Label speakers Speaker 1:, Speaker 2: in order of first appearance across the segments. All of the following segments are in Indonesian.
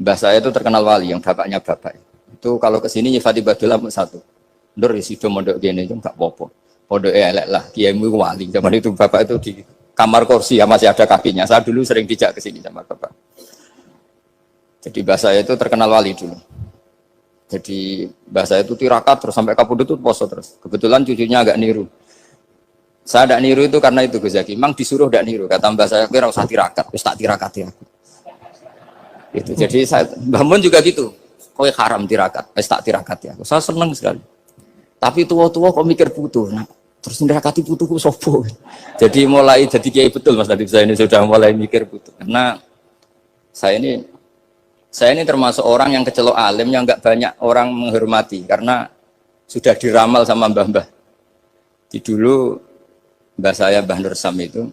Speaker 1: Mbah saya itu terkenal wali, yang bapaknya bapak. Itu kalau kesini nyifati Badullah satu. Nur isido mondok gini itu nggak popo. Pondok elek lah, kiaimu wali. Zaman itu bapak itu di kamar kursi ya masih ada kakinya. Saya dulu sering dijak ke sini sama bapak. Jadi mbah saya itu terkenal wali dulu. Jadi mbah saya itu tirakat terus sampai kapundhut itu poso terus. Kebetulan cucunya agak niru. Saya tidak niru itu karena itu Gus Zaki. Memang disuruh tidak niru. Kata mbah saya, kira usah tirakat, terus tak tirakati aku. Itu. Jadi saya, Mbah Mun juga gitu. Kowe haram tirakat, wis tak tirakati aku. Saya seneng sekali. Tapi tua-tua kok mikir putu. Nah, terus nirakati putuku sopo. Jadi mulai jadi kiai betul Mas Nadif, saya ini sudah mulai mikir putu. Karena saya ini termasuk orang yang kecelok alim yang enggak banyak orang menghormati karena sudah diramal sama mbah-mbah. Di dulu mbah saya Mbah Nur Sam itu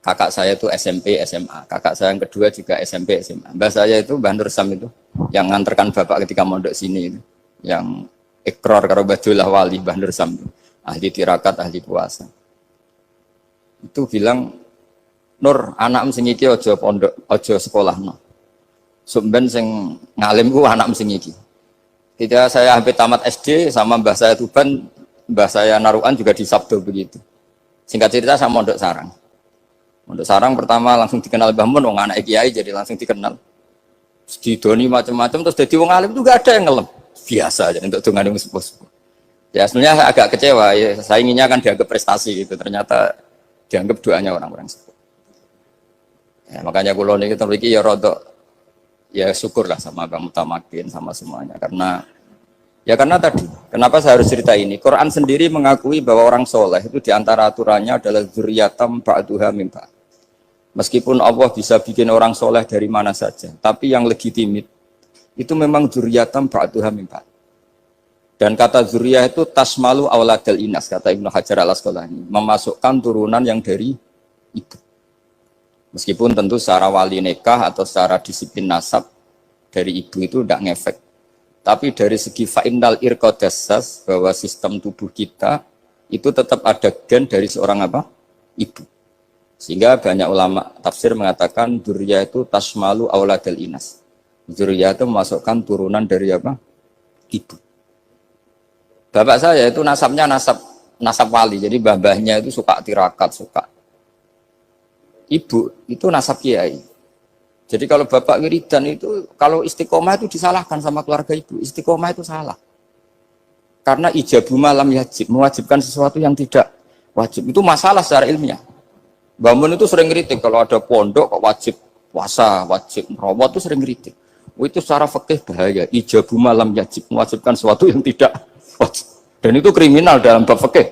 Speaker 1: kakak saya itu SMP, SMA. Kakak saya yang kedua juga SMP, SMA. Mbah saya itu Mbah Nur Sam itu yang nganterkan bapak ketika mondok sini itu. Yang ikrar karo Badullah wali Mbah Nur Sam itu. Ahli tirakat, ahli puasa. Itu bilang, Nur, anak sing iki aja pondok, aja sekolahno. Sumben sing ngalim ku anak sing iki. Ketika saya hampir tamat SD sama mbah saya Tuban, mbah saya Narukan juga di Sabdo begitu. Singkat cerita saya mondok sarang. Untuk sarang pertama langsung dikenal Mbah Mun, wong anak kiai jadi langsung dikenal. Didoni macam-macam terus jadi wong alim itu gak ada yang ngelem. Biasa aja untuk dongane sepuh-sepuh. Ya sebenarnya saya agak kecewa ya, saya inginnya kan dianggap prestasi gitu, ternyata dianggap doanya orang-orang sepuh. Ya, makanya kula niki mriki ya rodok ya syukurlah sama Bang Mutamakin sama semuanya karena tadi, kenapa saya harus cerita ini? Quran sendiri mengakui bahwa orang soleh itu diantara aturannya adalah dzurriyyatam ba'duha min ba'd. Meskipun Allah bisa bikin orang soleh dari mana saja, tapi yang legitimit itu memang dzurriyyatam ba'duha min ba'd. Dan kata dzurriyah itu tasmalu auladal inas, kata Ibnu Hajar al-Asqalani, memasukkan turunan yang dari ibu. Meskipun tentu secara wali nikah atau secara disiplin nasab dari ibu itu tidak ngefek. Tapi dari segi fa'innal irqadassas, bahwa sistem tubuh kita itu tetap ada gen dari seorang apa? Ibu. Sehingga banyak ulama tafsir mengatakan dzurriyyah itu tasmalu auladal inas. Dzurriyyah itu memasukkan turunan dari apa? Ibu. Bapak saya itu nasabnya nasab wali, jadi babahnya itu suka tirakat, suka. Ibu itu nasab kiai. Jadi kalau bapak wiridan itu, kalau istiqomah itu disalahkan sama keluarga ibu. Istiqomah itu salah. Karena ijabu malam yajib, mewajibkan sesuatu yang tidak wajib. Itu masalah secara ilmiah. Mbah Mun itu sering kritik kalau ada pondok kok wajib puasa, wajib merawat itu sering kritik. Itu secara fikih bahaya. Ijabu malam yajib, mewajibkan sesuatu yang tidak wajib. Dan itu kriminal dalam bab fikih.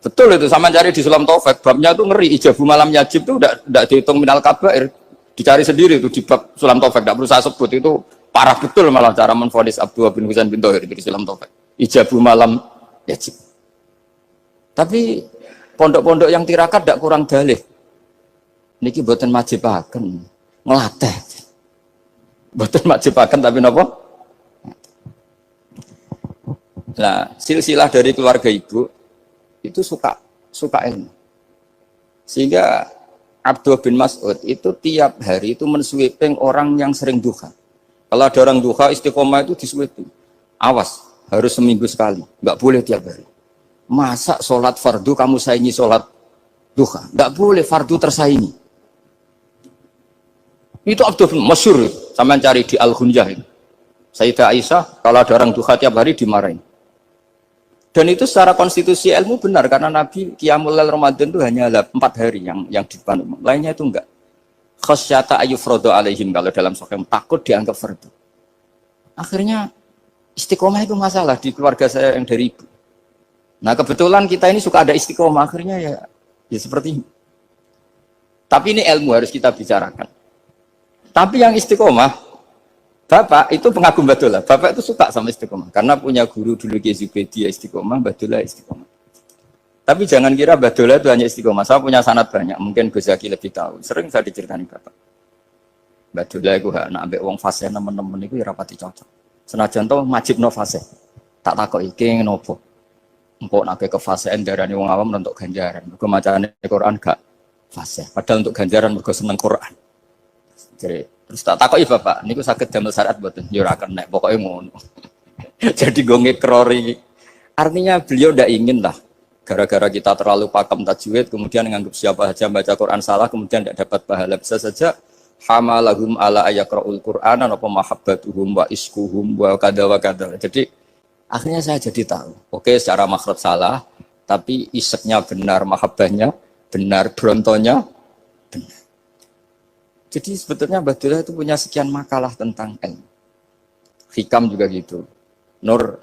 Speaker 1: Betul itu, sama cari di Sulam Taufik, babnya itu ngeri. Ijabu malam yajib itu tidak dihitung minal kabair. Dicari sendiri itu di bab Sulam Taufik, tidak perlu saya sebut, itu parah betul malah cara menvonis Abdullah bin Husain bin Thohir di Sulam Taufik. Ijabu malam yajib. Tapi pondok-pondok yang tirakat tidak kurang dalih. Niki boten majibaken, ngelatih. Boten majibaken tapi napa? Nah, silsilah dari keluarga ibu itu suka ilmu. Sehingga Abdullah bin Mas'ud itu tiap hari itu mensweeping orang yang sering duha. Kalau ada orang duha istiqomah itu disweeping. Awas, harus seminggu sekali, nggak boleh tiap hari. Masa sholat fardu kamu saingi sholat duha? Nggak boleh, fardu tersaingi. Itu Abdullah bin masyhur, sama cari di Al-Ghunjah itu. Sayyidah Aisyah kalau ada orang duha tiap hari dimarahin. Dan itu secara konstitusi ilmu benar karena Nabi Qiyamul Lail Ramadan itu hanya 4 hari yang di depan umum. Lainnya itu enggak. Khasyata ayyufrodo alaihim kalau dalam sahih takut dianggap fardu. Akhirnya istiqomah itu masalah di keluarga saya yang dari ibu. Nah kebetulan kita ini suka ada istiqomah akhirnya ya seperti ini. Tapi ini ilmu harus kita bicarakan. Tapi yang istiqomah Bapak itu pengagum Badullah. Bapak itu suka sama istiqomah karena punya guru dulu Kiai Zubaidi istiqomah, Badullah istiqomah. Tapi jangan kira Badullah itu hanya istiqomah. Saya punya sanad banyak, mungkin Gus Zaki lebih tahu. Sering saya diceritakan Bapak. Badullah itu nak ambek wong fase teman-teman itu ya rapati cocok. Senajan to majibno fase. Tak takok iki ngopo. Engko nek ke fase darane wong awam untuk ganjaran. Mergo macane Quran gak fase. Padahal untuk ganjaran mergo seneng Quran. Jadi
Speaker 2: Terus tak takoki Bapak, niku saged damel syariat mboten? Ya ora kena, pokoke ngono. Jadi gue ngekrori. Artinya beliau ndak ingin lah gara-gara kita terlalu pakem tajwid kemudian menganggap siapa saja baca Quran salah kemudian tidak dapat pahala. Bisa saja hamalahum ala ayakraul Qur'an apa mahabbatuhum wa iskuhum wa kada wa kada. Jadi akhirnya saya jadi tahu. Oke, secara makhraj salah, tapi iseknya benar, mahabbahnya benar, brontonya benar. Jadi sebetulnya Abdullah itu punya sekian makalah tentang ilmu. Hikam juga gitu. Nur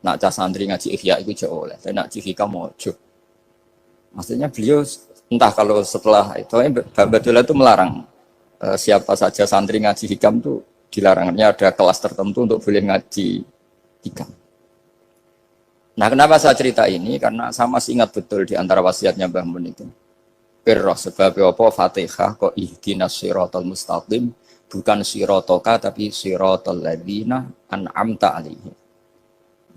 Speaker 2: nak cah santri ngaji ihya itu jauh oleh, tapi nak ngaji hikam mojo. Maksudnya beliau entah kalau setelah itu Abdullah itu melarang siapa saja santri ngaji hikam itu dilarangnya ada kelas tertentu untuk boleh ngaji hikam. Nah, kenapa saya cerita ini? Karena saya masih ingat betul di antara wasiatnya Mbah Mun itu. Pirroh sebab apa Fatihah kok ihdinas siratal mustaqim bukan siratoka tapi siratal ladzina an'amta alaihim.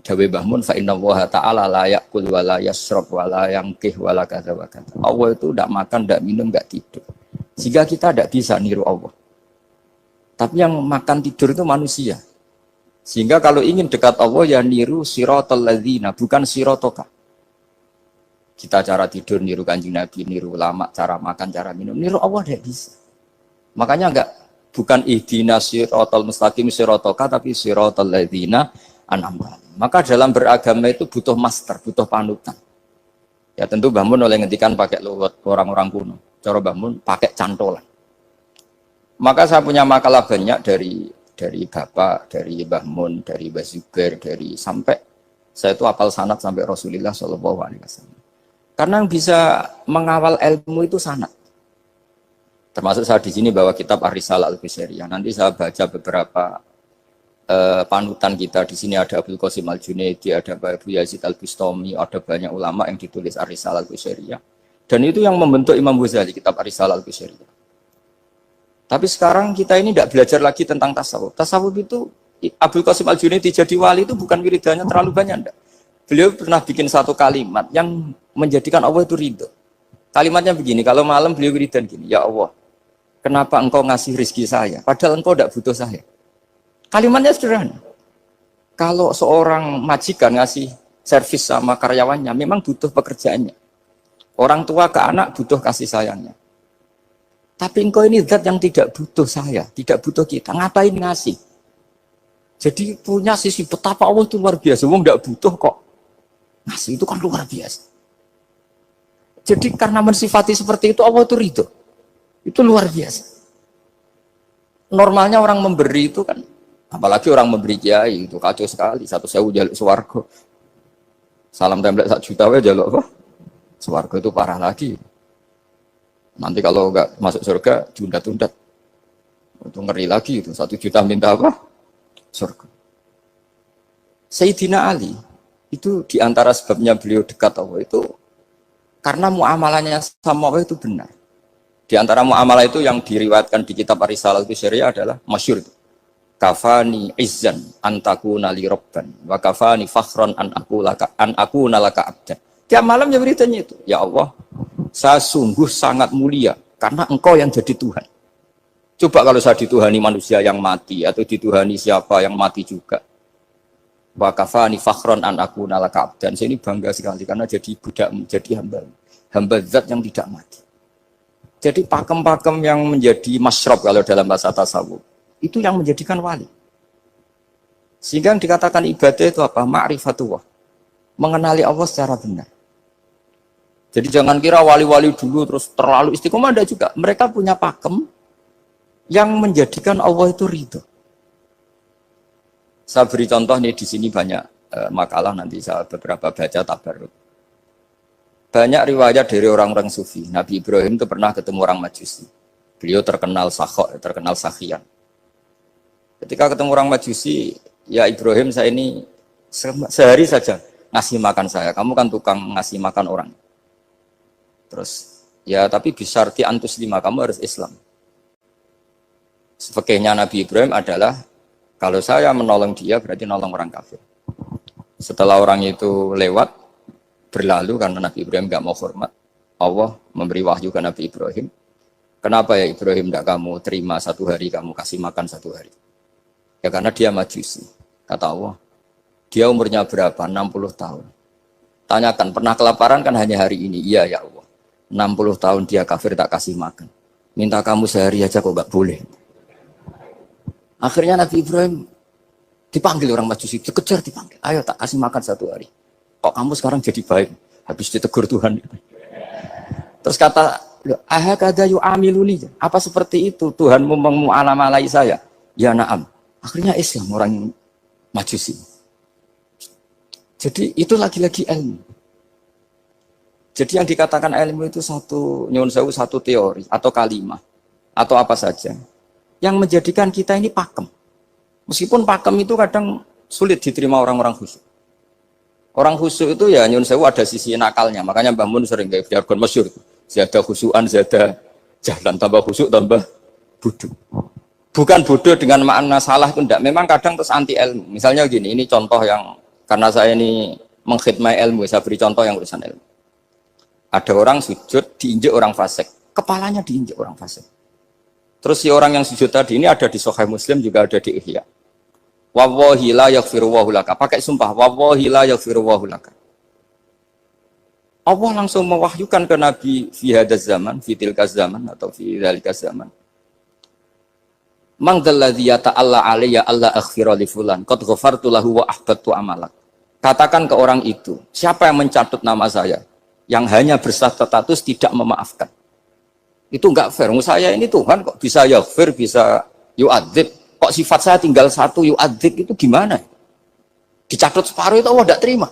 Speaker 2: Dawe Mbah Mun fa inna Allaha ta'ala la ya'kul wa la yashrab wa la yanqih wa la kadza wa kadza. Allah itu tidak makan, tidak minum, tidak tidur. Sehingga kita tidak bisa niru Allah. Tapi yang makan tidur itu manusia. Sehingga kalau ingin dekat Allah ya niru siratal ladzina bukan siratoka. Kita cara tidur niru Kanjeng Nabi, niru ulama, cara makan, cara minum, niru Allah tidak bisa. Makanya bukan ihdinas siratal mustaqim siratoka tapi siratal ladzina an'amta. Maka dalam beragama itu butuh master, butuh panutan. Ya tentu Mbah Mun oleh ngendikan pakai luwet orang-orang kuno. Cara Mbah Mun pakai cantolan. Maka saya punya makalah banyak dari Bapak, dari Mbah Mun, dari Mbah Zubair, dari sampai saya itu hafal sanad sampai Rasulullah SAW. Karena yang bisa mengawal ilmu itu sanad. Termasuk saya di sini bawa kitab Ar-Risalah Al-Qusairiyah. Nanti saya baca beberapa panutan kita. Di sini ada Abdul Qasim Al-Junaidi, ada Abu Yazid Al-Bustami, ada banyak ulama yang ditulis Ar-Risalah Al-Qusairiyah. Dan itu yang membentuk Imam Ghazali, kitab Ar-Risalah Al-Qusairiyah. Tapi sekarang kita ini tidak belajar lagi tentang tasawuf. Tasawuf itu Abdul Qasim Al-Junaidi jadi wali itu bukan wiridannya terlalu banyak, enggak. Beliau pernah bikin satu kalimat yang menjadikan Allah itu ridho. Kalimatnya begini, kalau malam beliau wiridan gini, ya Allah, kenapa engkau ngasih rezeki saya, padahal engkau tidak butuh saya. Kalimatnya sederhana. Kalau seorang majikan ngasih servis sama karyawannya, memang butuh pekerjaannya. Orang tua ke anak butuh kasih sayangnya. Tapi engkau ini zat yang tidak butuh saya, tidak butuh kita, ngapain ngasih? Jadi punya sisi betapa Allah itu luar biasa, wong tidak butuh kok. Ngasih itu kan luar biasa. Jadi karena mensifati seperti itu Allah itu ridho. Itu luar biasa. Normalnya orang memberi itu kan, apalagi orang memberi kiai itu kacau sekali. 1.000 jaluk swarga. Salam template 1 juta wae jaluk apa? Swarga itu parah lagi. Nanti kalau enggak masuk surga diundat-undat. Itu ngeri lagi itu 1 juta minta apa? Surga. Sayyidina Ali itu diantara sebabnya beliau dekat Allah itu karena muamalahnya sama Allah itu benar. Di antara muamalah itu yang diriwayatkan di kitab Ar-Risalah Al-Qusairiyah adalah masyhur itu. Kafani izzan antakuna li rabban wa kafani fakhran an aku nalaka abdan. Tiap malam ya beritanya itu. Ya Allah, saya sungguh sangat mulia karena engkau yang jadi Tuhan. Coba kalau saya dituhani manusia yang mati atau dituhani siapa yang mati juga. Wa kafani fakhron an aku nalaka abdan. Saya ini bangga sekali karena jadi budakmu, jadi hamba zat yang tidak mati. Jadi pakem-pakem yang menjadi masyrab kalau dalam bahasa tasawuf itu yang menjadikan wali. Sehingga yang dikatakan ibadah itu apa? Ma'rifatullah, mengenali Allah secara benar. Jadi jangan kira wali-wali dulu terus terlalu istiqomah, ada juga. Mereka punya pakem yang menjadikan Allah itu ridho. Saya beri contoh nih di sini banyak makalah nanti saya beberapa baca tabarruk. Banyak riwayat dari orang-orang sufi. Nabi Ibrahim itu pernah ketemu orang Majusi. Beliau terkenal sakhok, terkenal sakhian. Ketika ketemu orang Majusi, ya Ibrahim saya ini sehari saja ngasih makan saya. Kamu kan tukang ngasih makan orang. Terus ya tapi bisyarti antus lima, kamu harus Islam. Fakihnya Nabi Ibrahim adalah kalau saya menolong dia berarti nolong orang kafir. Setelah orang itu lewat, berlalu karena Nabi Ibrahim nggak mau hormat, Allah memberi wahyu ke Nabi Ibrahim. Kenapa ya Ibrahim tidak kamu terima 1 hari, kamu kasih makan 1 hari? Ya karena dia majusi. Kata Allah, dia umurnya berapa? 60 tahun. Tanyakan, pernah kelaparan kan hanya hari ini? Iya ya Allah. 60 tahun dia kafir tak kasih makan. Minta kamu sehari aja kok gak boleh. Akhirnya Nabi Ibrahim dipanggil orang majusi, dikejar dipanggil. Ayo tak kasih makan 1 hari. Kok kamu sekarang jadi baik? Habis ditegur Tuhan. Terus kata, ahakada yu'amiluni. Apa seperti itu? Tuhanmu mengu'alamalai saya. Ya na'am. Akhirnya Islam orang majusi. Jadi itu lagi-lagi ilmu. Jadi yang dikatakan ilmu itu satu teori atau kalimat atau apa saja yang menjadikan kita ini pakem. Meskipun pakem itu kadang sulit diterima orang-orang khusyuk. Orang khusyuk itu ya nyun sewu ada sisi nakalnya. Makanya Mbah Mun sering kayak jargon masyhur. Zada khusyuan, zada jalan, tambah khusyuk tambah bodoh. Bukan bodoh dengan makna salah itu enggak. Memang kadang terus anti ilmu. Misalnya gini, ini contoh yang karena saya ini mengkhidmati ilmu, saya beri contoh yang urusan ilmu. Ada orang sujud diinjek orang fasik, kepalanya diinjek orang fasik. Terus si orang yang sujud tadi ini ada di Sahih Muslim juga ada di Ihya. Wallahi la yaghfiru Allahu laka. Pakai sumpah, wallahi la yaghfiru Allahu laka. Allah langsung mewahyukan ke Nabi fi hadzal zaman, fi tilka zaman atau fi dzalika zaman. Man dzalladzi yata'alla alayya alla aghfira li fulan qad ghafartu lahu wa ahbattu amalak. Katakan ke orang itu, siapa yang mencatut nama saya yang hanya berstatus tidak memaafkan. Itu enggak fair. Saya ini Tuhan kok bisa yaghfir, bisa yu'adzib. Kok sifat saya tinggal 1 yu'adzib itu gimana? Dicatut separuh itu Allah tidak terima.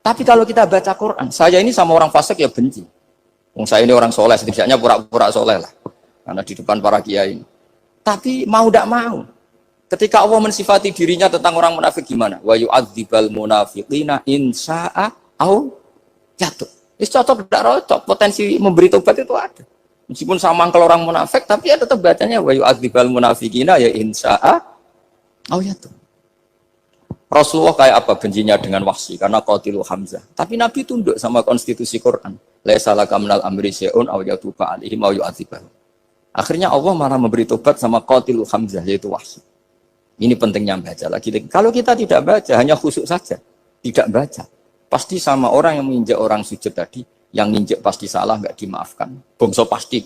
Speaker 2: Tapi kalau kita baca Quran, saya ini sama orang fasik ya benci. Saya ini orang soleh, setidaknya pura-pura soleh lah. Karena di depan para kiai. Tapi mau tidak mau. Ketika Allah mensifati dirinya tentang orang munafik gimana? Wa yu'adzibal munafiqina in sya'a au yatub. Ini cocok tidak cocok. Potensi memberi tobat itu ada. Meskipun sama kalau orang munafik, tapi ya tetap bacanya wa yu'adzibal munafiqina ya in sya'a au yatub. Rasulullah kayak apa bencinya dengan Wahsy karena qatilu Hamzah. Tapi Nabi tunduk sama konstitusi Quran. Laisa laka minal amri syai'un aw yatuba alaihim aw yu'adzibahum. Akhirnya Allah malah memberi tobat sama qatilu Hamzah yaitu Wahsy. Ini pentingnya baca lagi. Kalau kita tidak baca, hanya khusyuk saja, tidak baca, pasti sama orang yang menginjak orang sujud tadi, yang nginjak pasti salah, nggak dimaafkan. Bongso pasti.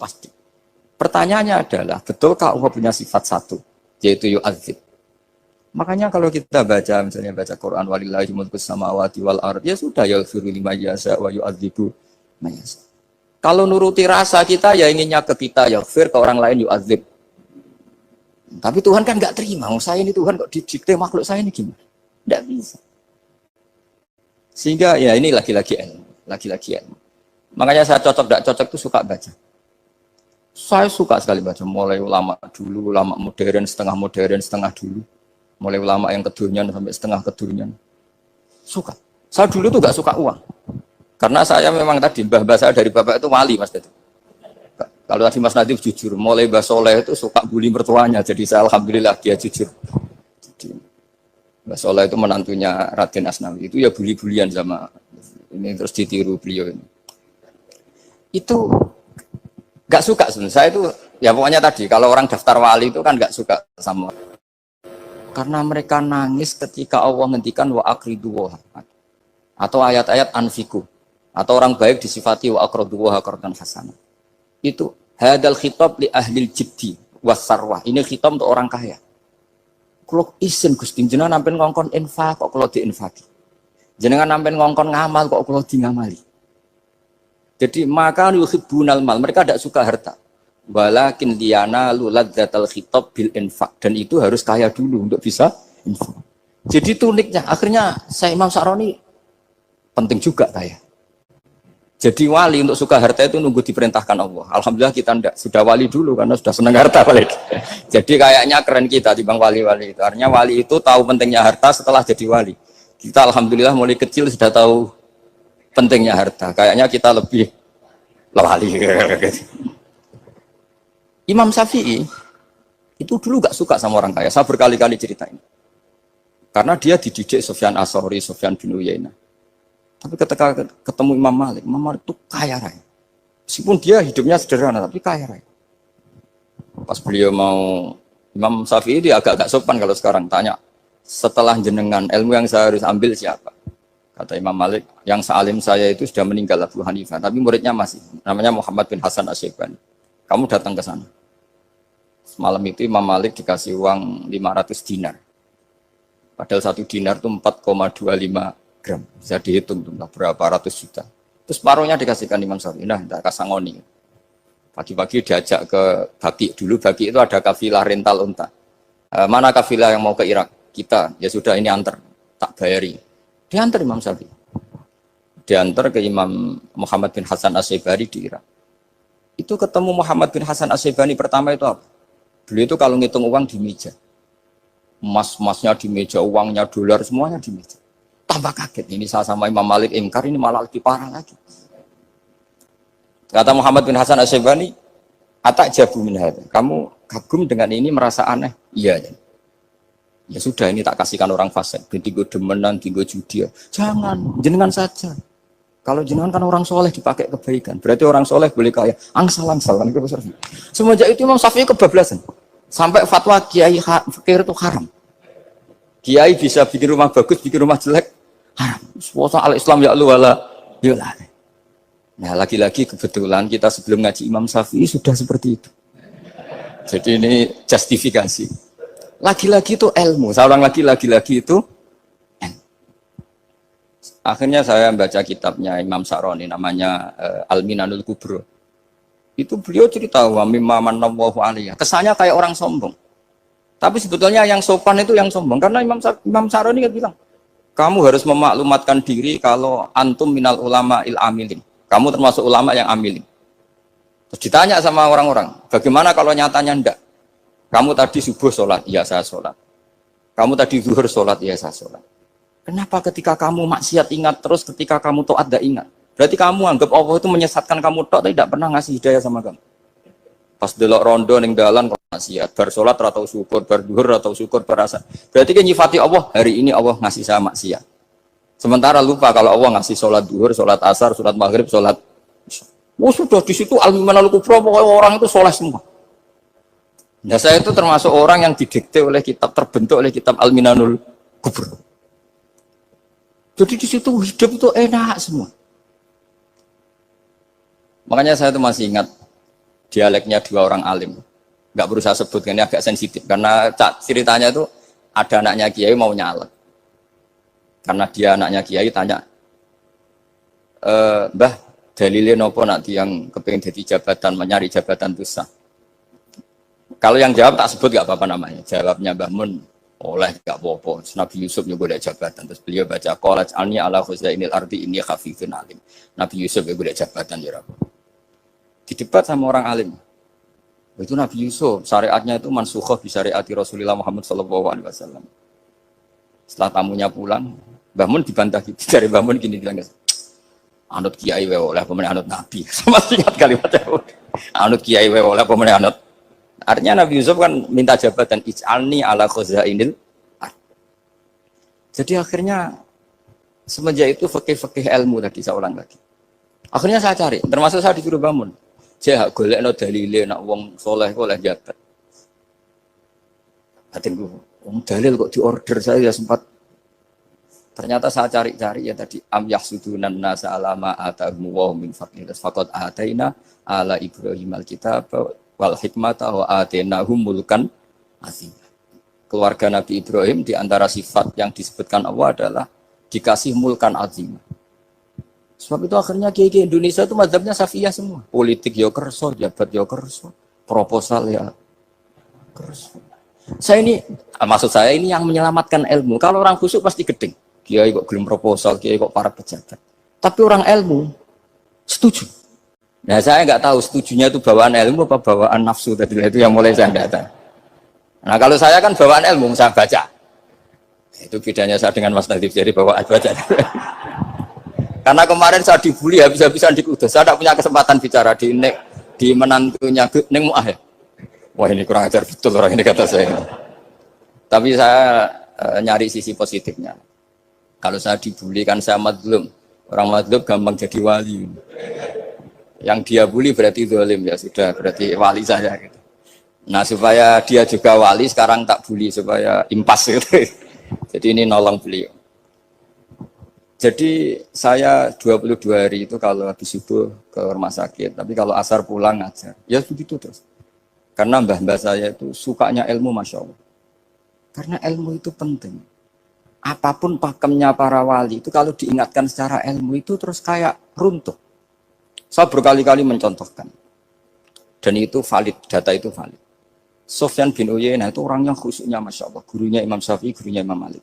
Speaker 2: Pertanyaannya adalah, betulkah Allah punya sifat 1, yaitu yu'adzib? Makanya kalau kita baca, misalnya baca Quran, walillahi mulkus samawati wal ard, ya sudah, yaghfiru liman yasha wa yu'adzibu man yasha. Kalau nuruti rasa kita, ya inginnya ke kita, yaghfir, ke orang lain yu'adzib. Tapi Tuhan kan nggak terima. Saya ini Tuhan kok didikte makhluk saya ini gimana? Nggak bisa. Sehingga ya ini lagi-lagi ilmu. Makanya saya cocok nggak cocok itu suka baca. Saya suka sekali baca. Mulai ulama dulu, ulama modern, setengah dulu. Mulai ulama yang kedunian sampai setengah kedunian. Suka. Saya dulu tuh nggak suka uang. Karena saya memang tadi mbah saya dari bapak itu wali mas itu. Kalau tadi Mas Nadif jujur, mulai Mbah Soleh itu suka bully mertuanya, jadi saya alhamdulillah dia jujur. Jadi, Mbah Soleh itu menantunya Raden Asnawi, itu ya bully-bulian sama ini terus ditiru beliau ini. Itu nggak suka sebenarnya. Saya itu ya pokoknya tadi kalau orang daftar wali itu kan nggak suka sama. Karena mereka nangis ketika Allah ngendikan wa aqridu wa atau ayat-ayat anfiku atau orang baik disifati wa aqridu wa qardan hasanah. Itu hadal khitab li ahlil jiddi wasarwah. Ini khitab untuk orang kaya. Kalau isin Gusti jenengan nampen ngongkon infak kok kalau diinfaki. Jenengan nampen ngongkon ngamal kok kalau di ngamali. Jadi maka yuhibbunal mal, mereka tidak suka harta. Walakin liyana luladzatal khitab bil infak, dan itu harus kaya dulu untuk bisa infak. Jadi itu uniknya. Akhirnya saya Imam Sa'roni penting juga kaya. Jadi wali untuk suka harta itu nunggu diperintahkan Allah. Alhamdulillah kita enggak, sudah wali dulu karena sudah senang harta balik. Jadi kayaknya keren kita dibanding wali-wali itu. Artinya wali itu tahu pentingnya harta setelah jadi wali. Kita alhamdulillah mulai kecil sudah tahu pentingnya harta. Kayaknya kita lebih wali. Imam Syafi'i itu dulu gak suka sama orang kaya. Saya berkali-kali ceritain. Karena dia dididik Sufyan As-Tsauri, Sufyan bin Uyainah. Tapi ketika ketemu Imam Malik itu kaya raya. Meskipun dia hidupnya sederhana tapi kaya raya. Pas beliau mau Imam Syafi'i dia agak-agak sopan kalau sekarang tanya, setelah jenengan ilmu yang saya harus ambil siapa? Kata Imam Malik, yang sealim saya itu sudah meninggal Abu Hanifah, tapi muridnya masih, namanya Muhammad bin Hasan Asy-Syaibani. Kamu datang ke sana. Semalam itu Imam Malik dikasih uang 500 dinar. Padahal 1 dinar itu 4,25 gram. Bisa dihitung tuh berapa ratus juta. Terus paruhnya dikasihkan Imam Syafi'i. Nah, tidak kasangoni. Pagi-pagi diajak ke Baki. Dulu Baki itu ada kafilah rental unta. Mana kafilah yang mau ke Irak? Kita. Ya sudah ini antar. Tak bayari. Diantar Imam Syafi'i. Diantar ke Imam Muhammad bin Hasan Asy-Syaibani di Irak. Itu ketemu Muhammad bin Hasan Asy-Syaibani pertama itu apa? Beliau itu kalau ngitung uang di meja. Emas-emasnya di meja, uangnya dolar semuanya di meja. Tambah kaget. Ini saya sama Imam Malik ingkar, ini malah lebih parah lagi. Kata Muhammad bin Hasan Asy-Syaibani, "Atak jabu min hadza." Kamu kagum dengan ini, merasa aneh? Iya. Ya sudah, ini tak kasihkan orang fasik. Tinggo demenan, tinggo judi. Jangan, jenengan saja. Kalau jenengan kan orang soleh dipakai kebaikan. Berarti orang soleh boleh kaya. Angsal-angsal. Kan? Semenjak itu Imam Syafi'i kebablasan. Sampai fatwa kiai fakir itu haram. Kiai bisa bikin rumah bagus, bikin rumah jelek. Haram. Puasa al-Islam ya lu wala. Yolah. Nah lagi-lagi kebetulan kita sebelum ngaji Imam Syafi'i sudah seperti itu. Jadi ini justifikasi. Lagi-lagi itu ilmu. Saya ulang lagi-lagi itu ilmu. Akhirnya saya baca kitabnya Imam Sa'roni namanya Al-Minanul Kubro. Itu beliau cerita wa mimma manallahu alaihi. Kesannya kayak orang sombong. Tapi sebetulnya yang sopan itu yang sombong karena Imam Sa'roni kan bilang, kamu harus memaklumatkan diri kalau antum minal ulama il amilin. Kamu termasuk ulama yang amilin. Terus ditanya sama orang-orang, bagaimana kalau nyatanya enggak? Kamu tadi subuh sholat, iya saya sholat. Kamu tadi zuhur sholat, iya saya sholat. Kenapa ketika kamu maksiat ingat terus, ketika kamu taat tidak ingat? Berarti kamu anggap Allah itu menyesatkan kamu tok, tapi tidak pernah ngasih hidayah sama kamu. Pas delok rondo ning dalan kok maksiat, bar sholat atau syukur, bar zuhur atau syukur, berasa. Berarti kan nyifati Allah, hari ini Allah ngasih saya maksiat. Sementara lupa kalau Allah ngasih sholat duhur, sholat asar, sholat maghrib, sholat. Oh sudah di situ Al-Minanul Kubro, pokoknya orang itu soleh semua. Nah saya itu termasuk orang yang didikte oleh kitab, terbentuk oleh kitab Al-Minanul Kubro. Jadi di situ hidup itu enak semua. Makanya saya itu masih ingat dialeknya dua orang alim. Nggak berusaha sebut, ini agak sensitif. Karena ceritanya itu ada anaknya kiai mau nyalek. Karena dia anaknya kiai tanya, Mbah, dalilnya nopo nanti yang kepengen jadi jabatan, mencari jabatan besar. Kalau yang jawab tak sebut gak apa-apa namanya. Jawabnya Mbah Mun, oleh gak apa-apa. Nabi Yusuf juga boleh jabatan. Terus beliau baca, Qolaj alni ala khuzainil ardi ini khafifun alim. Nabi Yusuf juga boleh jabatan. Ya Rabbi. Di debat sama orang alim. Itu Nabi Yusuf, syariatnya itu mansukhoh di syariati Rasulullah Muhammad SAW. Setelah tamunya pulang, Mbah Mun dibantah gitu. Dari Mbah Mun gini bilang, anut kiai wae oleh pemenang anut nabi. Sama ingat kalimatnya. Anut kiai wae oleh pemenang anut. Artinya Nabi Yusuf kan minta jabatan ij'alni ala khuzainil ard. Jadi akhirnya semenjak itu fikih-fikih ilmu tadi saya ulang lagi. Akhirnya saya cari, termasuk saya disuruh Mbah Mun. Saya golekno dalile nak wong soleh kok oleh jabat. Hatinku, wong dalil kok diorder saya sempat. Ternyata saya cari-cari ya tadi am yahsudunan nasa alama atahum wa min fadlih faqad ataina ala Ibrahim alkitab wal hikmata wa atainahum mulkan azim. Keluarga Nabi Ibrahim di antara sifat yang disebutkan Allah adalah dikasih mulkan azim. Sebab itu akhirnya kiai Indonesia itu mazhabnya Syafi'iyah semua. Politik ya kerso, jabat ya kerso, proposal ya kerso. Saya ini maksud saya ini yang menyelamatkan ilmu. Kalau orang khusyuk pasti gedeng. Kiai kok gelem proposal, kiai kok para pejabat. Tapi orang ilmu setuju. Nah saya nggak tahu setujunya itu bawaan ilmu apa bawaan nafsu tadi itu yang mulai saya nggak tahu. Nah kalau saya kan bawaan ilmu saya baca. Itu bedanya saya dengan Mas Nadif jadi bawaan baca. Karena kemarin saya dibully habis-habisan di Kudus. Saya tidak punya kesempatan bicara di menantunya Neng Mu'ah ya. Wah ini kurang ajar betul orang ini kata saya. Tapi saya nyari sisi positifnya. Kalau saya dibully kan saya madlum. Orang madlum gampang jadi wali. Yang dia bully berarti zalim ya sudah, berarti wali saya gitu. Nah, supaya dia juga wali sekarang tak bully supaya impas gitu. Jadi ini nolong beliau. Jadi saya 22 hari itu kalau habis subuh ke rumah sakit, tapi kalau asar pulang ngajar. Ya begitu terus. Karena mbah-mbah saya itu sukanya ilmu, Masya Allah. Karena ilmu itu penting. Apapun pakemnya para wali itu kalau diingatkan secara ilmu itu terus kayak runtuh. Saya berkali-kali mencontohkan. Dan itu valid, data itu valid. Sufyan bin Uyainah itu orang yang khusyuknya Masya Allah. Gurunya Imam Syafi'i, gurunya Imam Malik.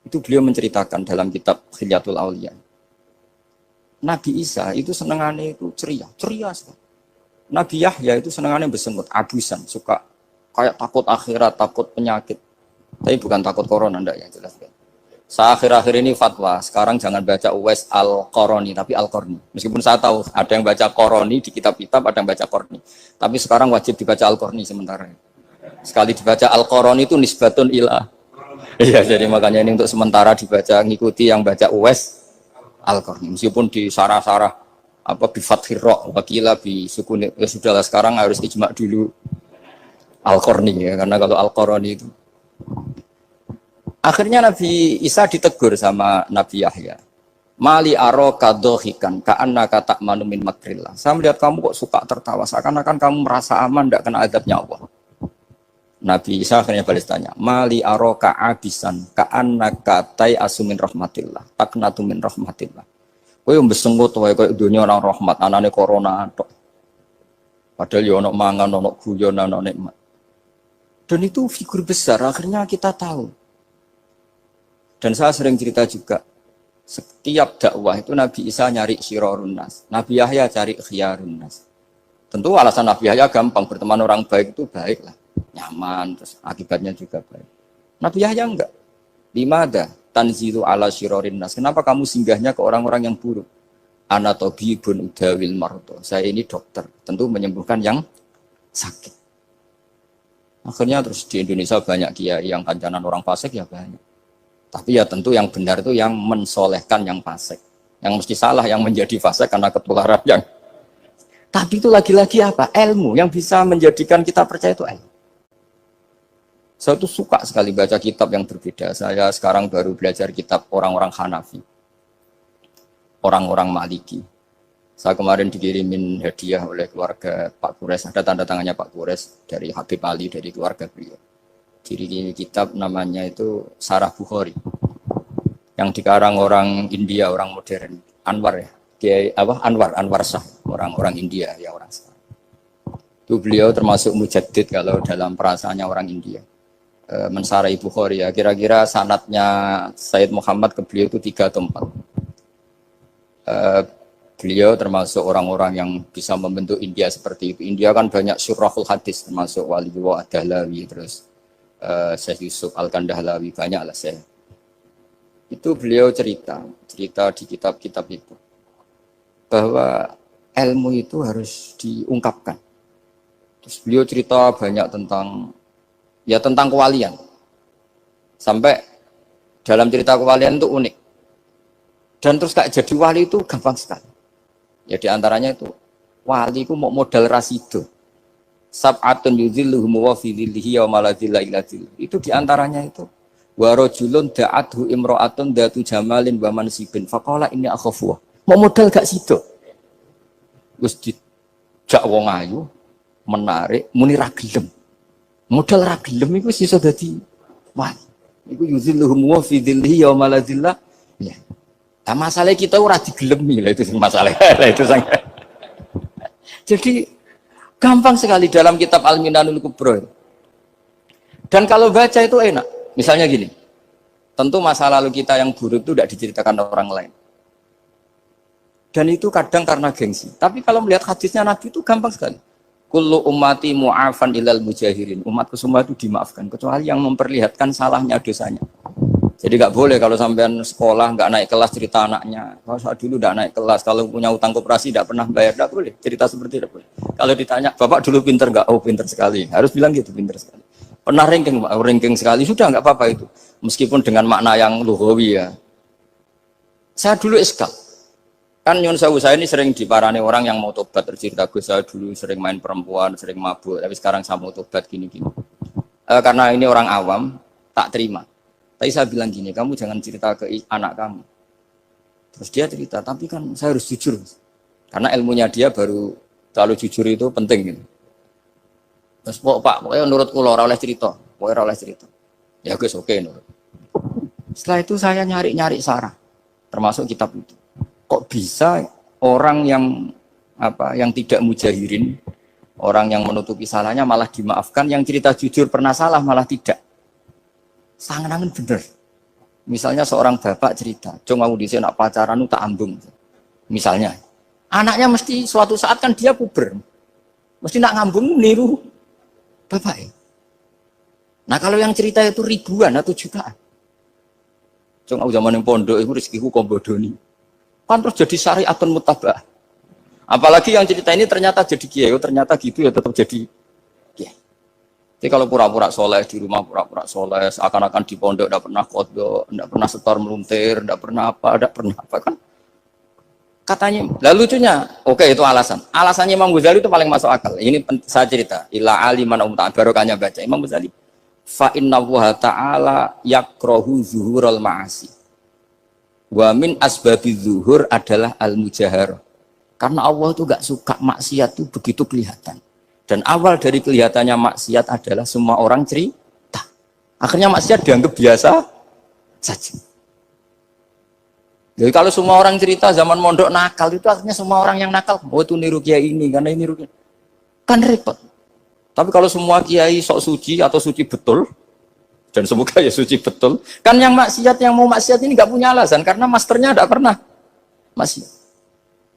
Speaker 2: Itu beliau menceritakan dalam kitab Khilyatul Auliya. Nabi Isa itu senengannya itu ceria sekali. Nabi Yahya itu senengannya bersengut, abusan, suka kayak takut akhirat, takut penyakit. Tapi bukan takut corona, enggak ya jelas kan. Saya akhir-akhir ini fatwa, sekarang jangan baca Uwais Al-Qarani, tapi Al-Qarni. Meskipun saya tahu ada yang baca Qarani di kitab-kitab, ada yang baca Qarni. Tapi sekarang wajib dibaca Al-Qarni sementara. Sekali dibaca Al-Qarani itu nisbatun ilah. Iya, jadi makanya ini untuk sementara dibaca, ngikuti yang baca Uwais Al-Qarni. Meskipun di sarah-sarah apa bi fathir ra wakila bi sukun, ya sudahlah sekarang harus ijma dulu Al-Qarni ya, karena kalau Al-Qarani itu akhirnya Nabi Isa ditegur sama Nabi Yahya. Mali aro kadohikan ka'annaka ta'manu min makrillah. Saya melihat kamu kok suka tertawa, seakan-akan kamu merasa aman tidak kena azabnya Allah. Nabi Isa akhirnya balas tanya, Mali aro ka'abisan ka'annaka tai'asu min rahmatillah taknatu min rahmatillah. Kowe yang besengut wae koyo dunia orang rahmat, anane corona tok. Padahal ya ono mangan, ono guyon, ono nikmat. Dan itu figur besar, akhirnya kita tahu. Dan saya sering cerita juga, setiap dakwah itu Nabi Isa nyari syirorun nas, Nabi Yahya cari khiyarun nas. Tentu alasan Nabi Yahya gampang, berteman orang baik itu baik lah, nyaman, terus akibatnya juga baik. Nabi Yahya enggak. Limada tanzilu ala syirorin nas. Kenapa kamu singgahnya ke orang-orang yang buruk? Ana tabibun udawil marto. Saya ini dokter, tentu menyembuhkan yang sakit. Akhirnya terus di Indonesia banyak kiai yang kancanan orang fasik ya banyak. Tapi ya tentu yang benar itu yang mensolehkan yang fasik. Yang mesti salah yang menjadi fasik karena ketularan yang. Tapi itu lagi-lagi apa? Ilmu yang bisa menjadikan kita percaya itu ilmu. Saya tuh suka sekali baca kitab yang berbeda. Saya sekarang baru belajar kitab orang-orang Hanafi. Orang-orang Maliki. Saya kemarin dikirimin hadiah oleh keluarga Pak Kures. Ada tanda tangannya Pak Kures dari Habib Ali, dari keluarga beliau. Diri kitab namanya itu Sarah Bukhari yang dikarang orang India, orang modern, Anwar ya, Kiai apa Anwar Shah, orang India ya, orang Shah. Itu beliau termasuk mujaddid kalau dalam perasaannya orang India. Mensarai Bukhari ya, kira-kira sanadnya Sayyid Muhammad ke beliau itu 3 atau 4. Beliau termasuk orang-orang yang bisa membentuk India seperti itu. India kan banyak syurahul hadis, termasuk Waliullah Ad-Dahlawi, terus Syekh Yusuf Al-Kandahlawi, banyak lah saya. Itu beliau cerita di kitab-kitab itu bahwa ilmu itu harus diungkapkan. Terus beliau cerita banyak tentang kewalian. Sampai dalam cerita kewalian itu unik. Dan terus kayak jadi wali itu gampang sekali. Ya diantaranya itu wali itu mau modal rasido. Sab'atun yudhilluhum wa fi dhillihi yawma la dhilla illa dhilluh. Itu diantaranya itu wa rajulun da'athu imra'atun datu jamalin wa mansibin faqala inni akhafu. Mau modal gak sido. Wis dijak wong ayu menarik muni ra gelem. Modal ra gelem iku iso dadi wali. Iku yudhilluhum wa fi dhillihi yawma la dhilla. Ya. Nah, masalah kita ora digelemi lah, itu masalah. Itu sangat. Jadi gampang sekali dalam kitab Al-Minanul Kubra. Dan kalau baca itu enak. Misalnya gini, tentu masa lalu kita yang buruk itu tidak diceritakan orang lain. Dan itu kadang karena gengsi. Tapi kalau melihat hadisnya Nabi itu gampang sekali. Kullu ummati mu'afan ilal mujahirin. Umatku semua itu dimaafkan. Kecuali yang memperlihatkan salahnya dosanya. Jadi nggak boleh kalau sampean sekolah nggak naik kelas cerita anaknya. Kalau saat dulu nggak naik kelas, kalau punya utang koperasi nggak pernah bayar, nggak boleh cerita seperti itu. Kalau ditanya, bapak dulu pinter nggak? Oh pinter sekali. Harus bilang gitu, pinter sekali. Pernah ranking sekali, sudah nggak apa-apa itu. Meskipun dengan makna yang lughawi ya. Saya dulu iskal. Kan nyun sewu saya ini sering diparani orang yang mau tobat cerita Gus saya dulu sering main perempuan, sering mabuk, tapi sekarang saya mau tobat gini-gini. Karena ini orang awam, tak terima. Tapi saya bilang gini, kamu jangan cerita ke anak kamu. Terus dia cerita, tapi kan saya harus jujur. Karena ilmunya dia baru terlalu jujur itu penting gitu. Terus pokoknya menurut kula ora oleh cerita, pokoknya ora oleh cerita. Ya Gus oke nurut. Setelah itu saya nyari-nyari sarah, termasuk kitab itu. Kok bisa orang yang tidak mujahirin, orang yang menutupi salahnya malah dimaafkan, yang cerita jujur pernah salah malah tidak. Sangat bener. Misalnya seorang bapak cerita, "Cung aku dhisik nak pacaran tak ambung." Misalnya, anaknya mesti suatu saat kan dia puber. Mesti nak ngambung niru bapak ya. Nah kalau yang cerita itu ribuan atau jutaan. Cung aku zaman yang pondok itu rezekiku kok bodoni. Kan terus jadi syariatun mutabah. Apalagi yang cerita ini ternyata jadi kiai, ternyata gitu ya tetap jadi kiai. Jadi kalau pura-pura soleh di rumah pura-pura soleh, seakan-akan di pondok tidak pernah kodok, tidak pernah setor meluntir, tidak pernah apa kan? Katanya, lalu lucunya, oke itu alasan. Alasannya Imam Ghazali itu paling masuk akal. Ini saya cerita, ila aliman barokahnya baca Imam Ghazali. Fa inna wa ta'ala yakrohu zuhurul ma'asi. Wa min asbabi zuhur adalah al-mujaharah. Karena Allah itu gak suka maksiat itu begitu kelihatan. Dan awal dari kelihatannya maksiat adalah semua orang cerita. Akhirnya maksiat dianggap biasa saja. Jadi kalau semua orang cerita zaman mondok nakal itu artinya semua orang yang nakal. Oh itu niru kiai ini, karena ini niru kiai. Kan repot. Tapi kalau semua kiai sok suci atau suci betul, dan semoga ya suci betul, kan yang mau maksiat ini gak punya alasan karena masternya tidak pernah maksiat.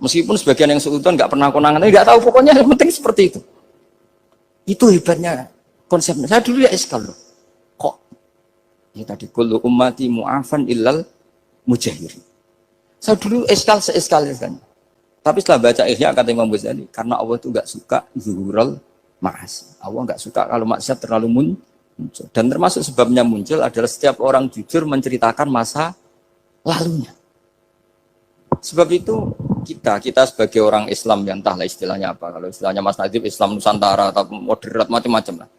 Speaker 2: Meskipun sebagian yang seutuhan gak pernah konangan, gak tahu pokoknya yang penting seperti itu. Itu hebatnya konsepnya. Saya dulu ya eskal loh. Kok? Ya tadi kullu ummati mu'afan illal mujahirin. Saya dulu seeskal. Tapi setelah baca Ihya kata Imam Ghazali, karena Allah itu gak suka zuhurul ma'asi. Allah gak suka kalau maksiat terlalu muncul. Dan termasuk sebabnya muncul adalah setiap orang jujur menceritakan masa lalunya. Sebab itu kita sebagai orang Islam yang entahlah istilahnya apa. Kalau istilahnya Mas Najib Islam Nusantara atau moderat macam-macam lah.